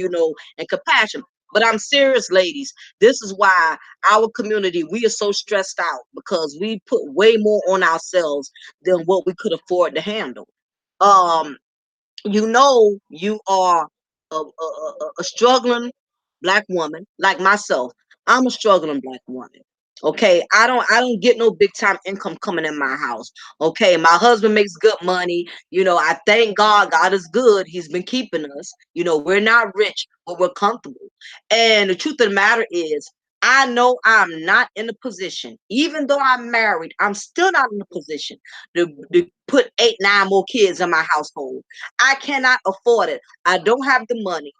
and compassion. But I'm serious, ladies. This is why our community, we are so stressed out because we put way more on ourselves than what we could afford to handle. Um, you are a struggling black woman like myself. I'm a struggling black woman. Okay, I don't get no big time income coming in my house. Okay, my husband makes good money. I thank God. God is good. He's been keeping us. We're not rich, but we're comfortable. And the truth of the matter is, I know I'm not in a position, even though I'm married, I'm still not in a position to put 8, 9 more kids in my household. I cannot afford it. I don't have the money.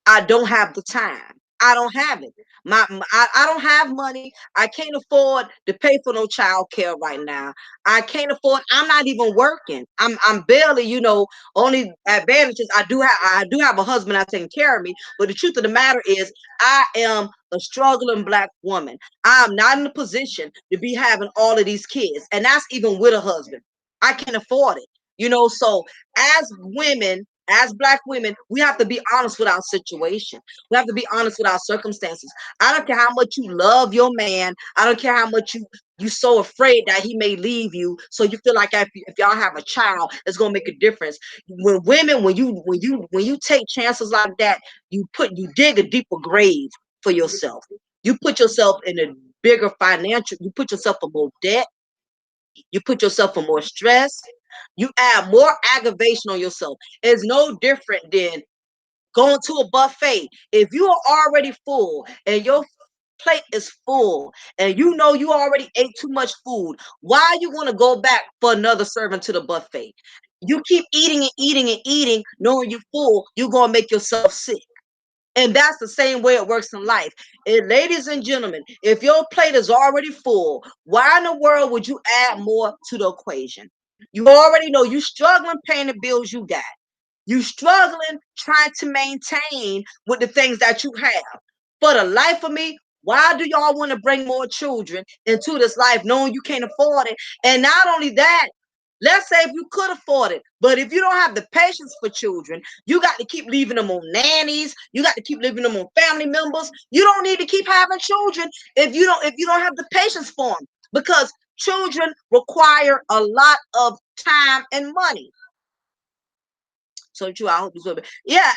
I don't have the time. I don't have it. I don't have money. I can't afford to pay for no child care right now. I can't afford. I'm not even working. I'm barely. Only advantages I do have a husband that's taking care of me. But the truth of the matter is, I am a struggling black woman. I'm not in a position to be having all of these kids, and that's even with a husband. I can't afford it. So as women, as black women, we have to be honest with our situation. We have to be honest with our circumstances. I don't care how much you love your man. I don't care how much you so afraid that he may leave you. So you feel like if y'all have a child, it's gonna make a difference. When you take chances like that, you dig a deeper grave for yourself. You put yourself in a bigger financial. You put yourself in more debt. You put yourself in more stress. You add more aggravation on yourself. It's no different than going to a buffet. If you are already full and your plate is full and you already ate too much food, why are you going to go back for another serving to the buffet? You keep eating and eating and eating, knowing you're full, you're going to make yourself sick. And that's the same way it works in life. And ladies and gentlemen, if your plate is already full, why in the world would you add more to the equation? You already know you're struggling paying the bills you got. You struggling trying to maintain with the things that you have. For the life of me, why do y'all want to bring more children into this life knowing you can't afford it? And not only that, let's say if you could afford it, but if you don't have the patience for children, you got to keep leaving them on nannies. You got to keep leaving them on family members. You don't need to keep having children if you don't have the patience for them, because children require a lot of time and money. So true. I hope it's good. Yeah,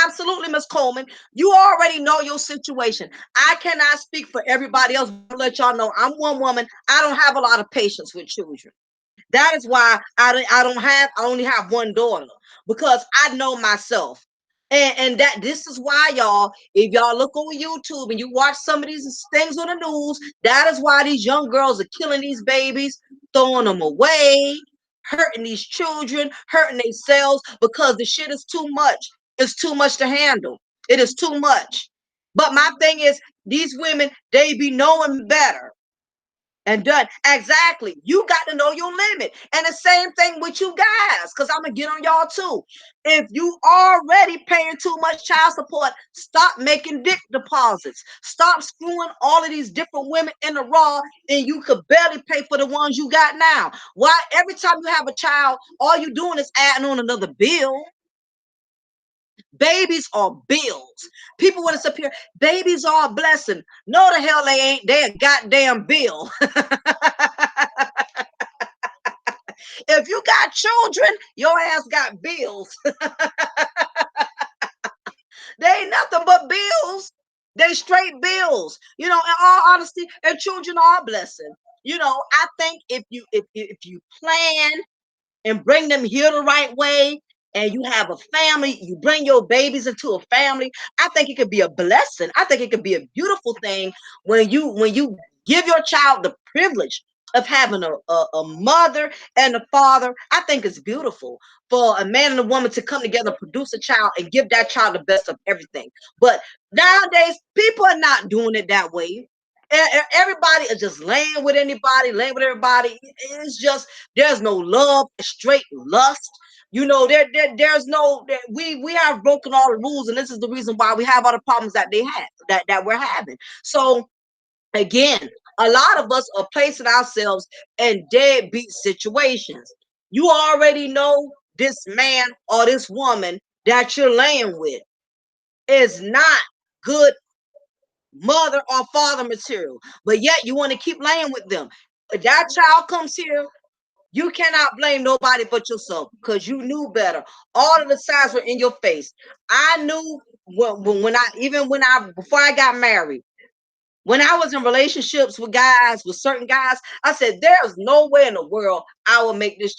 absolutely, Miss Coleman. You already know your situation. I cannot speak for everybody else. But I'll let y'all know I'm one woman. I don't have a lot of patience with children. That is why I only have one daughter, because I know myself. And that this is why, y'all, if y'all look on YouTube and you watch some of these things on the news, that is why these young girls are killing these babies, throwing them away, hurting these children, hurting themselves, because the shit is too much. It's too much to handle. It is too much. But my thing is, these women, they be knowing better and done. Exactly. You got to know your limit. And the same thing with you guys, because I'm gonna get on y'all too. If you already paying too much child support, stop making dick deposits. Stop screwing all of these different women in the raw, and you could barely pay for the ones you got now. Why every time you have a child, all you doing is adding on another bill? Babies are bills. People want to sit here, babies are a blessing. No, the hell they ain't. They a goddamn bill. If you got children, your ass got bills. They ain't nothing but bills. They straight bills. In all honesty, and children are a blessing. I think if you plan and bring them here the right way, and you have a family, you bring your babies into a family, I think it could be a blessing. I think it could be a beautiful thing when you give your child the privilege of having a mother and a father. I think it's beautiful for a man and a woman to come together, produce a child, and give that child the best of everything. But nowadays, people are not doing it that way. Everybody is just laying with anybody, laying with everybody. It's just, there's no love, straight lust. There's no, we have broken all the rules, and this is the reason why we have all the problems that they have, that we're having. So again, a lot of us are placing ourselves in deadbeat situations. You already know this man or this woman that you're laying with is not good mother or father material, but yet you want to keep laying with them. If that child comes here, you cannot blame nobody but yourself, because you knew better. All of the signs were in your face. I knew before I got married, when I was in relationships with guys, with certain guys, I said, there's no way in the world I will make this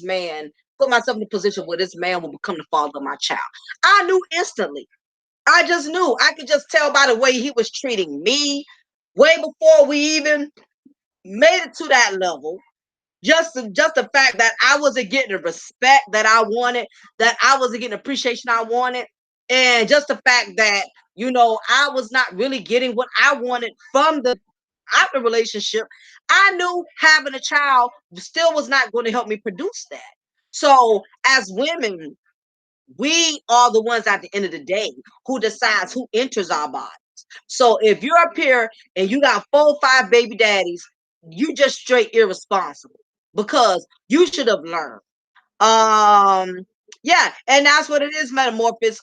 man, put myself in a position where this man will become the father of my child. I knew instantly. I just knew. I could just tell by the way he was treating me way before we even made it to that level. Just the fact that I wasn't getting the respect that I wanted, that I wasn't getting the appreciation I wanted, and just the fact that I was not really getting what I wanted from the after relationship. I knew having a child still was not going to help me produce that. So as women, we are the ones at the end of the day who decides who enters our bodies. So if you're up here and you got 4 or 5 baby daddies, you just straight irresponsible, because you should have learned. um yeah, and that's what it is, metamorphosis.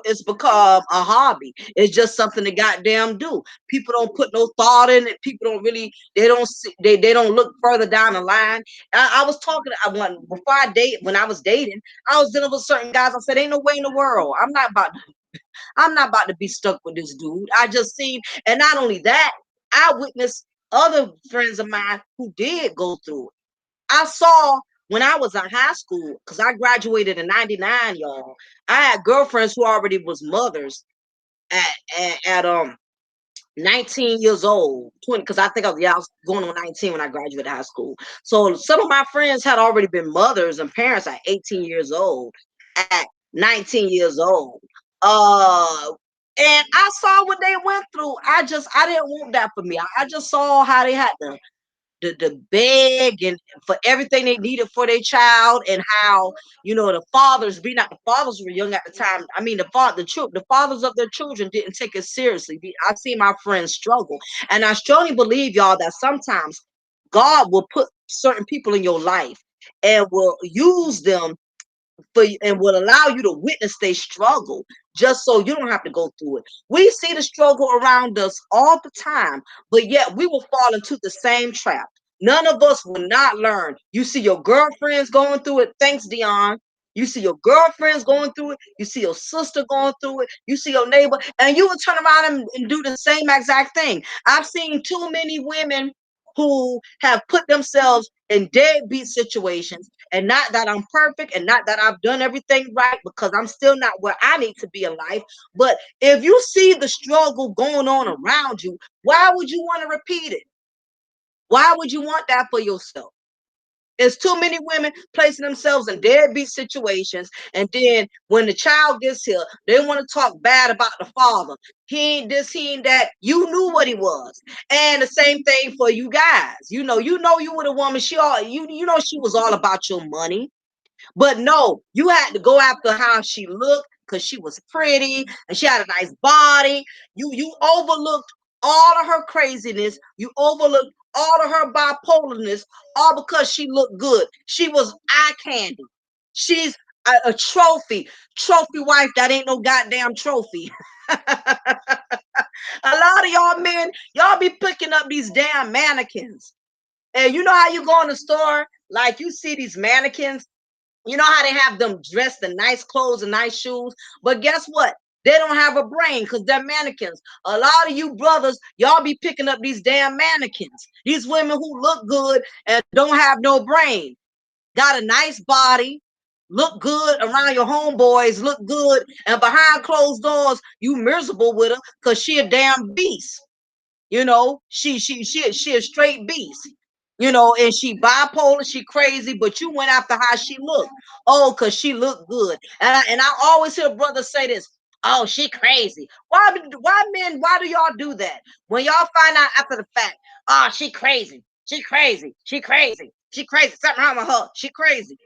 It's become a hobby. It's just something to goddamn do. People don't put no thought in it. People don't really, they don't see, they don't look further down the line. I was talking, when I was dating, I was dealing with certain guys. I said, ain't no way in the world, I'm not about to be stuck with this dude. I just seen, and not only that, I witnessed other friends of mine who did go through it. I saw when I was in high school, because I graduated in '99, y'all. I had girlfriends who already was mothers at 19 years old, 20, because I was going on 19 when I graduated high school. So some of my friends had already been mothers and parents at 18 years old, at 19 years old. Uh, and I saw what they went through. I didn't want that for me. I just saw how they had to beg and for everything they needed for their child, and how the fathers, be not the fathers were young at the time. I mean, the fathers of their children didn't take it seriously. I see my friends struggle, and I strongly believe, y'all, that sometimes God will put certain people in your life and will use them and will allow you to witness their struggle just so you don't have to go through it. We see the struggle around us all the time, but yet we will fall into the same trap. None of us will not learn. You see your girlfriends going through it. Thanks, Dion. You see your girlfriends going through it. You see your sister going through it. You see your neighbor, and you will turn around and do the same exact thing. I've seen too many women who have put themselves in deadbeat situations. And not that I'm perfect and not that I've done everything right, because I'm still not where I need to be in life. But if you see the struggle going on around you, why would you want to repeat it? Why would you want that for yourself? There's too many women placing themselves in deadbeat situations, and then when the child gets here, they want to talk bad about the father. He ain't this, he ain't that. You knew what he was, and the same thing for you guys. You were the woman. You know she was all about your money. But no, you had to go after how she looked because she was pretty and she had a nice body. You overlooked all of her craziness. You overlooked all of her bipolarness, all because she looked good. She was eye candy. She's a trophy wife that ain't no goddamn trophy. A lot of y'all men, y'all be picking up these damn mannequins. And you know how you go in the store, like you see these mannequins, you know how they have them dressed in nice clothes and nice shoes, but guess what? They don't have a brain because they're mannequins. A lot of you brothers, y'all be picking up these damn mannequins. These women who look good and don't have no brain. Got a nice body, look good around your homeboys, look good, and behind closed doors, you miserable with her because she a damn beast. She a straight beast. And she bipolar, she crazy, but you went after how she looked. Oh, because she looked good. And I always hear brothers say this. Oh, she crazy. Why men, why do y'all do that? When y'all find out after the fact, oh, she crazy. She crazy. She crazy. She crazy. Something wrong with her. She crazy.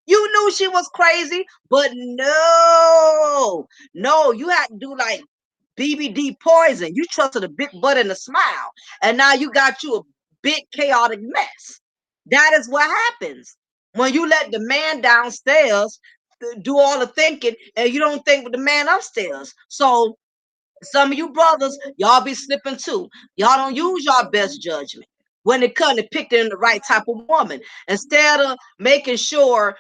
You knew she was crazy, but no, you had to do like BBD poison. You trusted a big butt and a smile, and now you got you a big chaotic mess. That is what happens when you let the man downstairs do all the thinking, and you don't think with the man upstairs. So some of you brothers, y'all be slipping too. Y'all don't use your best judgment when it comes to picking the right type of woman. Instead of making sure,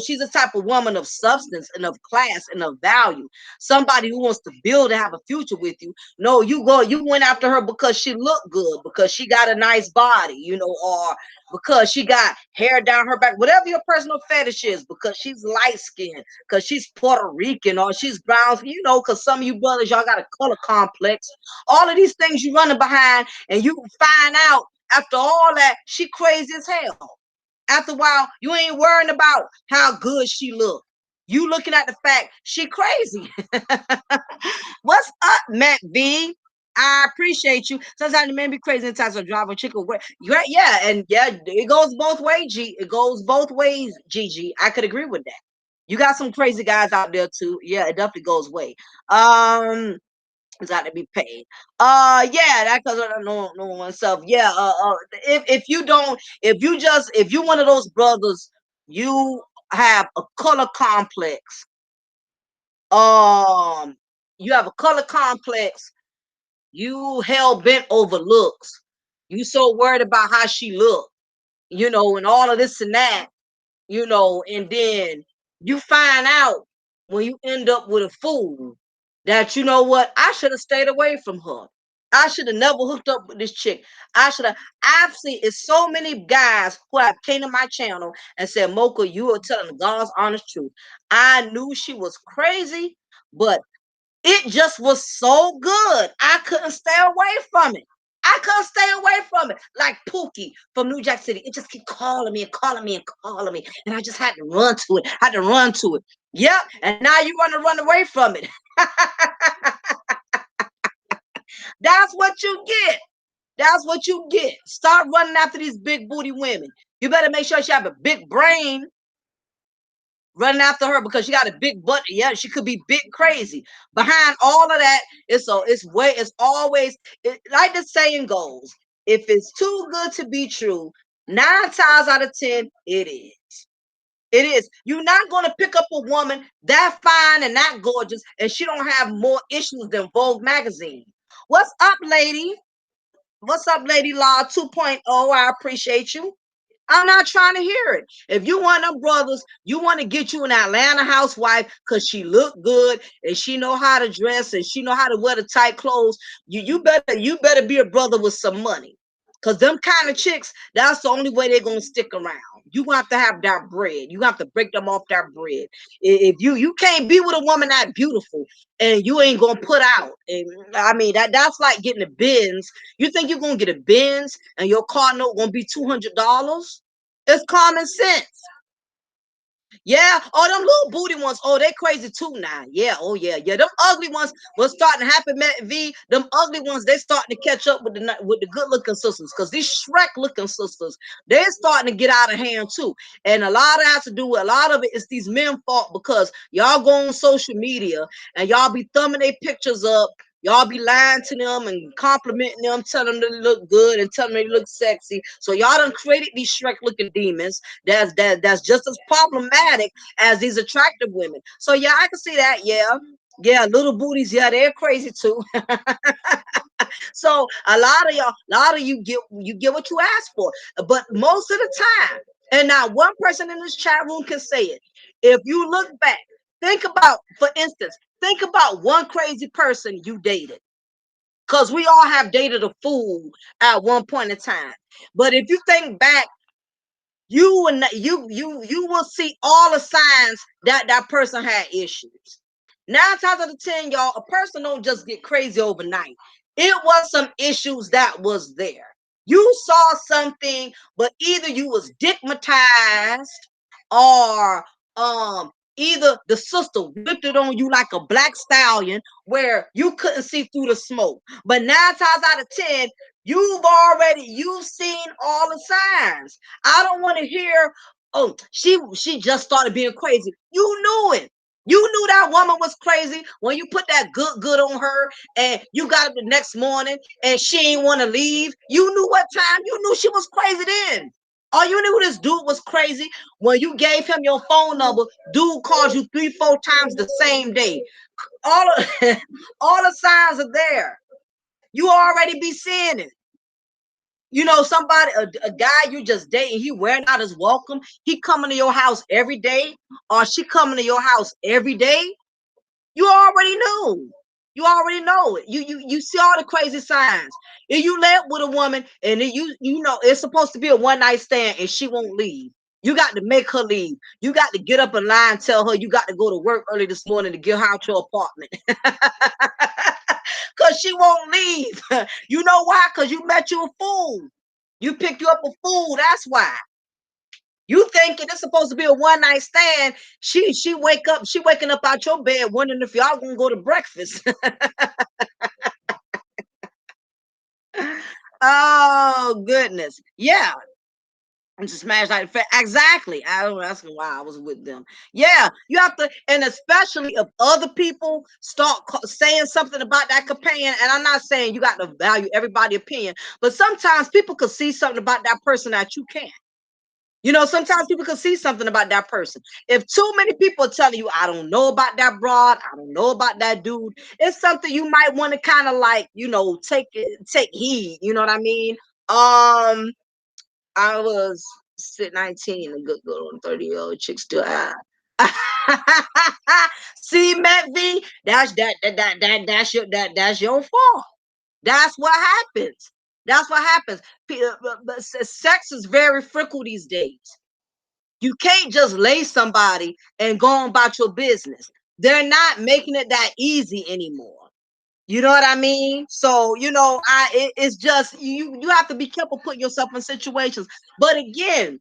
she's a type of woman of substance and of class and of value. Somebody who wants to build and have a future with you. No, you went after her because she looked good, because she got a nice body, or because she got hair down her back, whatever your personal fetish is, because she's light skinned, because she's Puerto Rican, or she's brown, because some of you brothers, y'all got a color complex. All of these things you running behind, and you find out after all that she crazy as hell. After a while, you ain't worrying about how good she look. You looking at the fact she crazy. What's up, Matt V? I appreciate you. Sometimes the men be crazy in times of driving chicken. Yeah, and yeah, it goes both ways, G. It goes both ways, Gigi. I could agree with that. You got some crazy guys out there too. Yeah, it definitely goes way. It's got to be paid. Yeah, that because I don't know oneself. Yeah. If you one of those brothers, you have a color complex. Um, you have a color complex. You hell bent over looks. You so worried about how she look, and all of this and that, and then you find out when you end up with a fool that what, I should have stayed away from her. I should have never hooked up with this chick. I've seen it's so many guys who have came to my channel and said, Mocha, you are telling the God's honest truth. I knew she was crazy, but it just was so good. I couldn't stay away from it. I couldn't stay away from it. Like Pookie from New Jack City. It just kept calling me and calling me and calling me. And I just had to run to it. I had to run to it. Yep. And now you want to run away from it. That's what you get. That's what you get. Start running after these big booty women. You better make sure she have a big brain running after her because she got a big butt. Yeah, she could be big crazy. Behind all of that, it's always like the saying goes, if it's too good to be true, 9 times out of 10, it is. It is. You're not going to pick up a woman that fine and that gorgeous, and she don't have more issues than Vogue magazine. What's up, lady? What's up, Lady Law 2.0? I appreciate you. I'm not trying to hear it. If you want them brothers, you want to get you an Atlanta housewife because she look good and she know how to dress and she know how to wear the tight clothes. You better be a brother with some money. Cause them kind of chicks, that's the only way they're gonna stick around. You gonna have to have that bread. You have to break them off that bread. If you can't be with a woman that beautiful and you ain't gonna put out. And I mean that's like getting a Benz. You think you're gonna get a Benz and your car note gonna be $200? It's common sense. Yeah. Oh, them little booty ones. Oh, they crazy too now. Yeah. Oh, yeah. Yeah. Them ugly ones was starting to happen, Matt V. Them ugly ones, they starting to catch up with the good looking sisters. Because these Shrek looking sisters, they're starting to get out of hand too. And a lot of that has to do with a lot of it is these men fault because y'all go on social media and y'all be thumbing their pictures up. Y'all be lying to them and complimenting them, telling them they look good and telling them they look sexy. So y'all done created these Shrek looking demons that's just as problematic as these attractive women. So yeah, I can see that. Yeah. Yeah, little booties, yeah, they're crazy too. So a lot of you get what you ask for. But most of the time, and not one person in this chat room can say it. If you look back, think about, for instance, think about one crazy person you dated. Because we all have dated a fool at one point in time. But if you think back, you will see all the signs that that person had issues. 9 times out of 10, y'all, a person don't just get crazy overnight. It was some issues that was there. You saw something, but either you was stigmatized or either the sister whipped it on you like a black stallion where you couldn't see through the smoke. But 9 times out of 10, you've seen all the signs. I don't want to hear, oh, she just started being crazy. You knew it. You knew that woman was crazy when you put that good on her and you got up the next morning and she ain't want to leave. You knew what time. You knew she was crazy then. Or you knew this dude was crazy when you gave him your phone number. Dude called you 3, 4 times the same day. All of, all the signs are there. You already be seeing it. You know, somebody, a guy you just dating, he wearing out his welcome. He coming to your house every day, or she coming to your house every day. You already knew. You already know it. You see all the crazy signs. If you let with a woman and you know it's supposed to be a one night stand and she won't leave. You got to make her leave. You got to get up in line and tell her you got to go to work early this morning to get her out your apartment. Because she won't leave. You know why? Because you met you a fool. You picked you up a fool. That's why. You thinking it's supposed to be a one night stand. She waking up out your bed wondering if y'all gonna go to breakfast. Oh goodness. Yeah. And to smash like exactly. I don't ask why I was with them. Yeah, you have to, and especially if other people start saying something about that companion. And I'm not saying you got to value everybody's opinion, but sometimes people could see something about that person that you can't. You know, sometimes people can see something about that person. If too many people are telling you, I don't know about that broad, I don't know about that dude, it's something you might want to kind of like, take heed. You know what I mean? I was 19, a good girl on 30-year-old chick still out. See, Matt V, that's your fault. That's what happens. That's what happens. But sex is very fickle these days. You can't just lay somebody and go on about your business. They're not making it that easy anymore. You know what I mean? So, it's just you have to be careful putting yourself in situations. But again,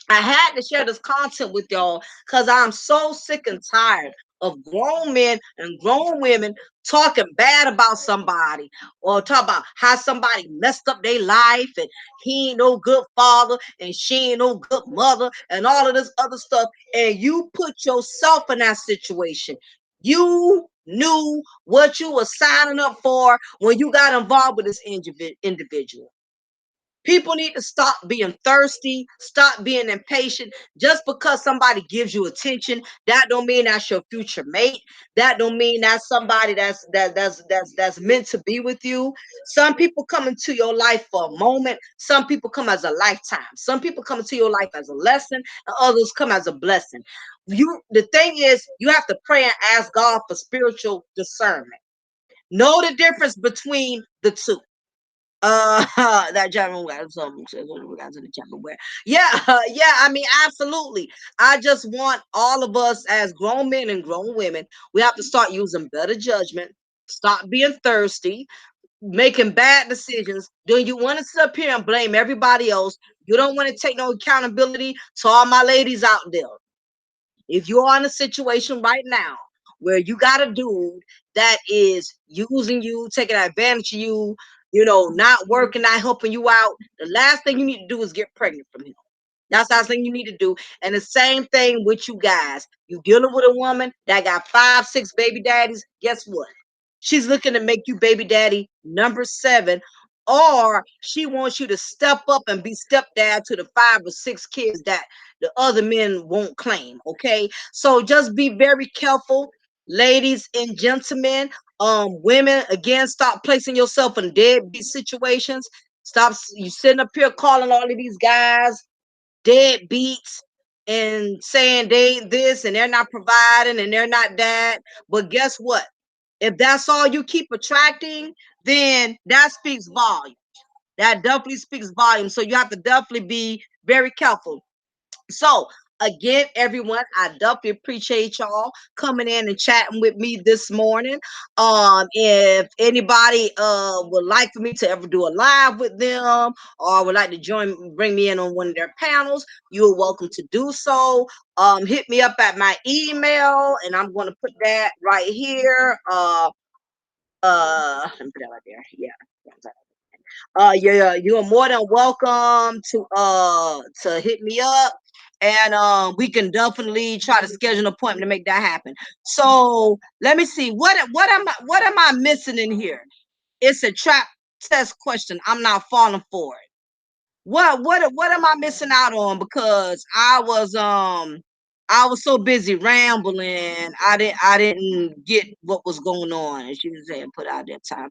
I had to share this content with y'all because I'm so sick and tired of grown men and grown women talking bad about somebody or talk about how somebody messed up their life and he ain't no good father and she ain't no good mother and all of this other stuff. And you put yourself in that situation. You knew what you were signing up for when you got involved with this individual. People need to stop being thirsty, stop being impatient. Just because somebody gives you attention, that don't mean that's your future mate. That don't mean that's somebody that's meant to be with you. Some people come into your life for a moment. Some people come as a lifetime. Some people come into your life as a lesson, and others come as a blessing. The thing is, you have to pray and ask God for spiritual discernment. Know the difference between the two. That gentleman got some guys in the gentleman wear. Yeah, yeah. I mean, absolutely. I just want all of us as grown men and grown women, we have to start using better judgment. Stop being thirsty, making bad decisions. Do you want to sit up here and blame everybody else? You don't want to take no accountability. To all my ladies out there, if you're in a situation right now where you got a dude that is using you, taking advantage of you, not working, not helping you out, the last thing you need to do is get pregnant from him. That's the last thing you need to do. And the same thing with you guys. You dealing with a woman that got 5, 6 baby daddies. Guess what? She's looking to make you baby daddy number 7, or she wants you to step up and be stepdad to the 5 or 6 kids that the other men won't claim. Okay, so just be very careful, ladies and gentlemen. Women, again, stop placing yourself in deadbeat situations. Stop you sitting up here calling all of these guys deadbeats and saying they this and they're not providing and they're not that. But guess what? If that's all you keep attracting, then that speaks volume. That definitely speaks volume. So you have to definitely be very careful. So again, everyone, I definitely appreciate y'all coming in and chatting with me this morning. If anybody would like for me to ever do a live with them or would like to bring me in on one of their panels, you're welcome to do so. Hit me up at my email, and I'm going to put that right here. Let me put that right there. Yeah. Yeah, you're more than welcome to hit me up, and we can definitely try to schedule an appointment to make that happen. So let me see, what am I missing in here? It's a trap test question. I'm not falling for it. What am I missing out on? Because I was so busy rambling, I didn't get what was going on. And she was saying put out that time.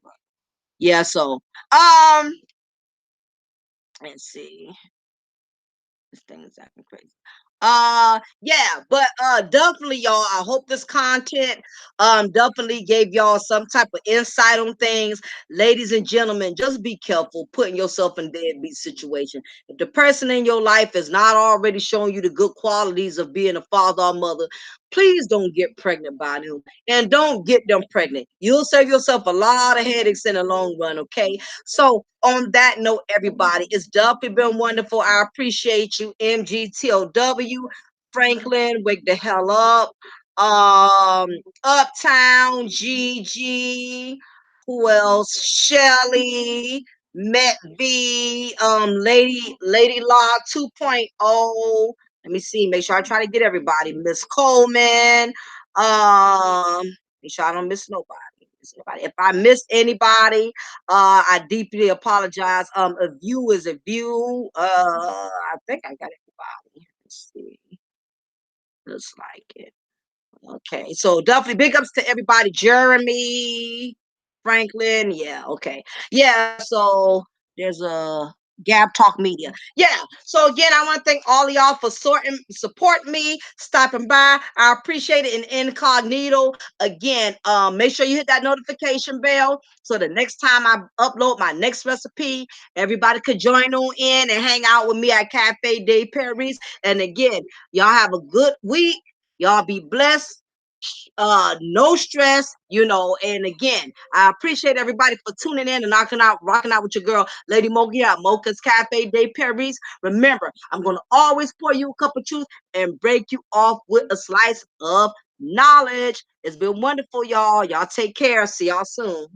Yeah, so let's see. This thing is acting crazy. Yeah, but definitely y'all, I hope this content definitely gave y'all some type of insight on things. Ladies and gentlemen, just be careful putting yourself in deadbeat situation. If the person in your life is not already showing you the good qualities of being a father or mother, please don't get pregnant by them, and don't get them pregnant. You'll save yourself a lot of headaches in the long run. Okay, so on that note, everybody, it's definitely been wonderful. I appreciate you, MGTOW, Franklin, wake the hell up, um, Uptown, GG, who else? Shelly, Met V, Lady Law 2.0. Let me see, make sure I try to get everybody. Miss Coleman, make sure I don't miss nobody. If I missed anybody, I deeply apologize. A view is a view. I think I got everybody. Let's see. Looks like it. Okay, so definitely big ups to everybody. Jeremy, Franklin, yeah, okay. Yeah, so there's a Gab Talk Media. Yeah, so again, I want to thank all of y'all for supporting me, stopping by. I appreciate it in incognito. Again, make sure you hit that notification bell so the next time I upload my next recipe, everybody could join on in and hang out with me at Cafe de Paris. And again, y'all have a good week. Y'all be blessed. No stress, and again, I appreciate everybody for tuning in and rocking out with your girl, Lady Mocha at Mocha's Cafe de Paris. Remember, I'm gonna always pour you a cup of truth and break you off with a slice of knowledge. It's been wonderful, y'all. Y'all take care. See y'all soon.